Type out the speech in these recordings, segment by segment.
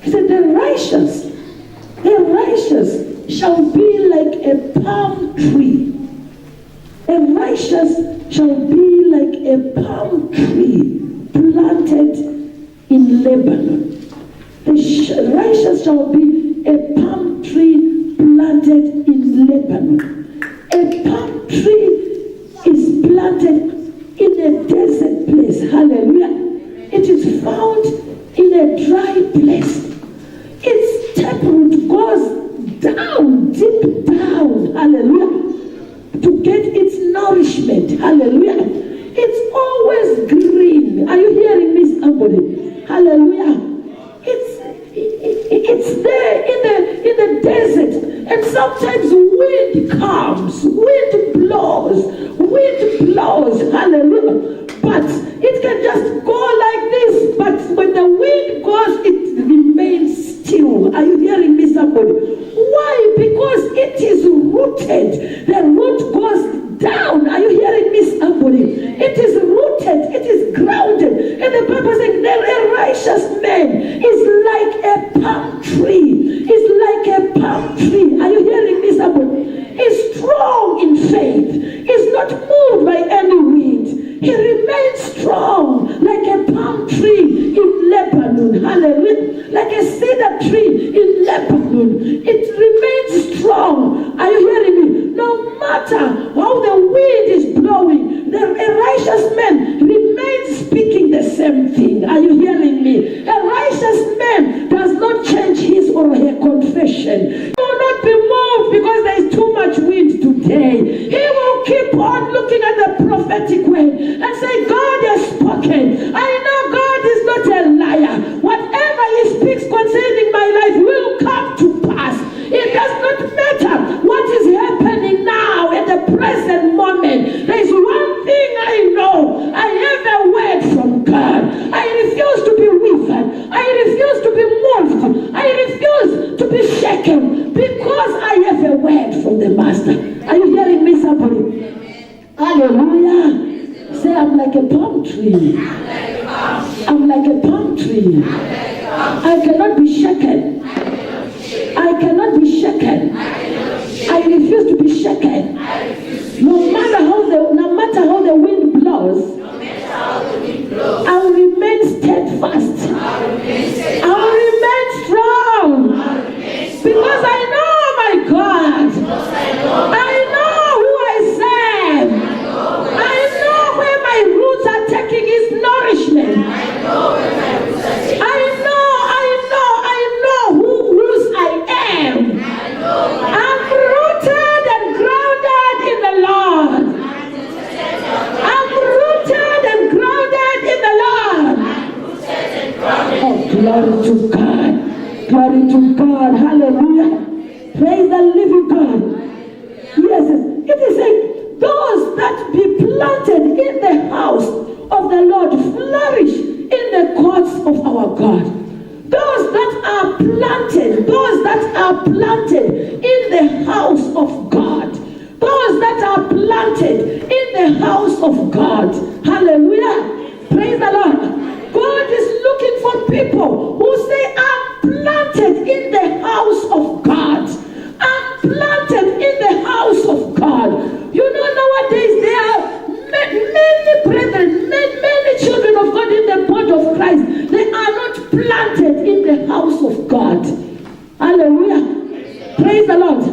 He said, the righteous shall be like a palm tree. The righteous shall be like a palm tree planted in Lebanon. The righteous shall be a palm tree planted in Lebanon. A palm tree is planted in a desert place. Hallelujah. It is found in a dry place. Its taproot goes down, deep down. Hallelujah. To get its nourishment. Hallelujah. It's always green. Are you hearing me, somebody? Hallelujah. It's there in the desert, and sometimes wind comes, wind blows, hallelujah. But it can just go like this, but when the wind goes, it remains still. Are you hearing me, somebody? Why? Because it is rooted. The root goes down. Are you hearing me, somebody? It is rooted, it is grounded. And the Bible is saying that a righteous man is like a palm tree. Is like a palm tree. Are you hearing me, somebody? Is strong in faith. Is not moved by any wind. He remains strong like a palm tree in Lebanon. Hallelujah. Like a cedar tree in Lebanon. It remains strong. Are you hearing me? No matter how the wind is blowing, a righteous man remains speaking the same thing. Are you hearing me? A righteous man does not change his or her confession. He will not be moved because there is too much wind today. He will keep on looking at the prophetic word and say, God has spoken. I know God is not a liar. Whatever he speaks concerning my life will come to pass. It does not matter what is happening now at the present moment. There is one thing I know. I have a word from God. I refuse to be withered. I refuse to be moved. I refuse to be shaken because I have a word from the Master. Are you hearing me, somebody? Hallelujah. Say, I'm like a palm tree. I'm like a palm tree. I cannot be shaken. I cannot be shaken. I refuse to be shaken. No matter how the wind blows, I will remain steadfast. I will remain strong. Because I know my God. I know who I serve. I know where my roots are taking its nourishment. I know whose I am. I'm rooted and grounded in the Lord. I'm rooted and grounded in the Lord. Oh, glory to God. Glory to God. Hallelujah. Praise the living God. Yes, it is like those that be planted in the house of the Lord flourish in the courts of our God. Those that are planted in the house of God. Those that are planted in the house of God. Hallelujah. Praise the Lord. God is looking for people who say, I'm planted in the house of God. I'm planted in the house of God. You know, nowadays there are many brethren, many children of God in the body of Christ. They are not planted in the house of God. Hallelujah. Praise the Lord.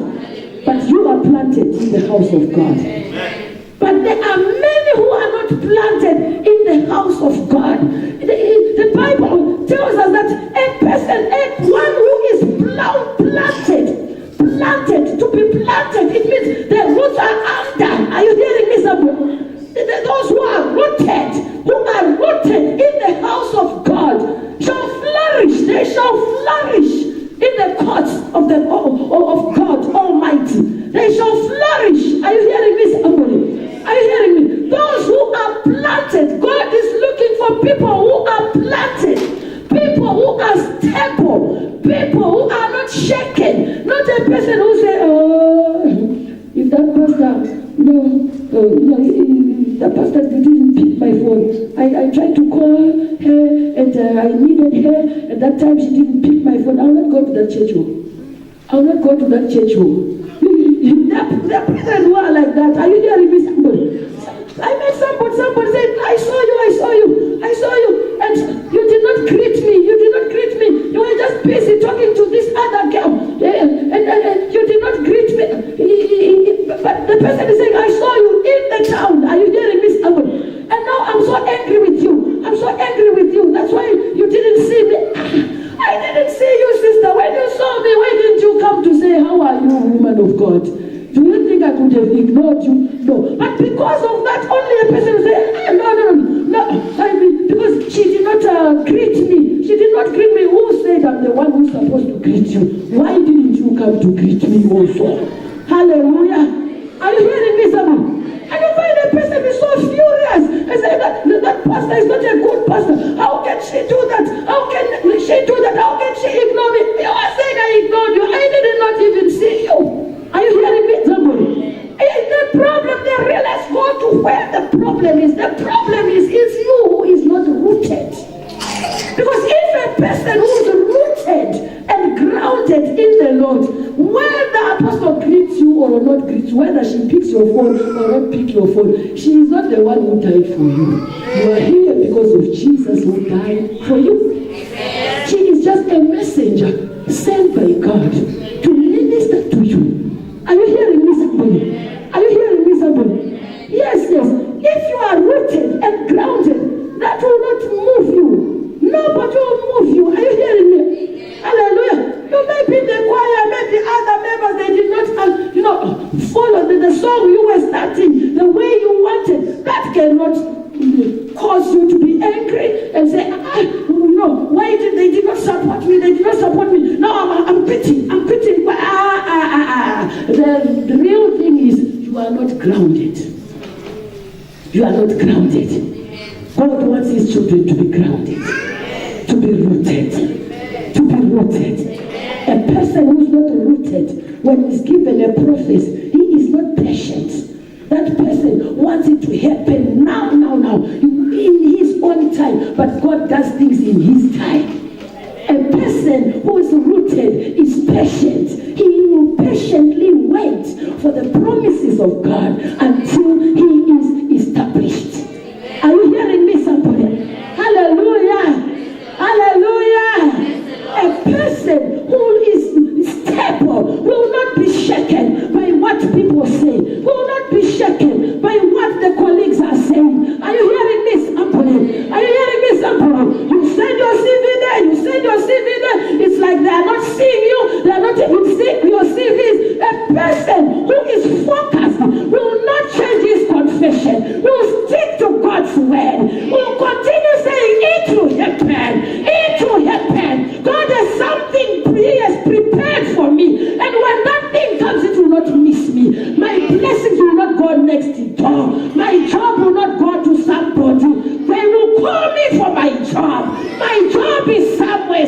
But you are planted in the house of God. But there are many who are not planted in the house of God. The Bible tells us that a person, one who is planted, to be planted, it means the roots are under. Are you hearing me, somebody? Those who are rooted in the house of God shall flourish. They shall flourish in the courts of God Almighty. They shall flourish. Are you hearing me, somebody? Are you hearing me? Those who are planted, God is looking for people go to that church home. I will not go to that church home. There are brethren who are like that. Are you hearing me, somebody? I met somebody said, I saw you, and you did not greet me. You were just busy talking to this other girl, and you did not greet me. But the person is saying, I saw you in the town. Are you hearing me, somebody? And now I'm so angry with you. That's why you didn't see me. I didn't see you, sister. When you saw me, why didn't you come to say, how are you, woman of God? Do you think I could have ignored you? No. But because of that, only a person will say, no. I mean, because she did not greet me. Who said I'm the one who's supposed to greet you? Why didn't you come to greet me also? Hallelujah. Are you hearing me, someone? And you find a person is so furious and say that pastor is not a good pastor. How can she do that? How can she ignore me? You are saying I ignored you. I did not even see you. Are you hearing me, somebody? The problem, let's go to where the problem is. The problem is you who is not rooted. Because if a person who is rooted and grounded in the Lord, whether apostle greets you or not greets you, whether she picks your phone or not pick your phone, she is not the one who died for you. You are here because of Jesus who died for you. She is just a messenger sent by God to minister to you. Are you hearing me, somebody? Yes. If you are rooted and grounded, that will not move you. Nobody will move you. Are you hearing me? Hallelujah. You may be the choir, maybe other members, they did not, follow the song you were starting the way you wanted. That cannot cause you to be angry and say, why did they did not support me? Now I'm quitting. The real thing is you are not grounded. God wants his children to be grounded, to be rooted. A person who is not rooted, when he's given a prophecy, he is not patient. That person wants it to happen now, in his own time, but God does things in his time. A person who is rooted is patient. He will patiently wait for the promises of God until he is established. Are you hearing me, somebody? Hallelujah. A person who is stable will not be shaken by what people say, will not be shaken by what the colleagues are saying. Are you hearing me, somebody? You send your CV there. It's like they are not seeing you. They are not even seeing your CVs. A person who is focused will not change his confession. Will stick to God's word. Will continue saying, it will happen. God has something he has prepared for me. And when that thing comes, it will not miss me. My blessings will not go next door. My job will not go to somebody. They will call me for my job. My job is somewhere.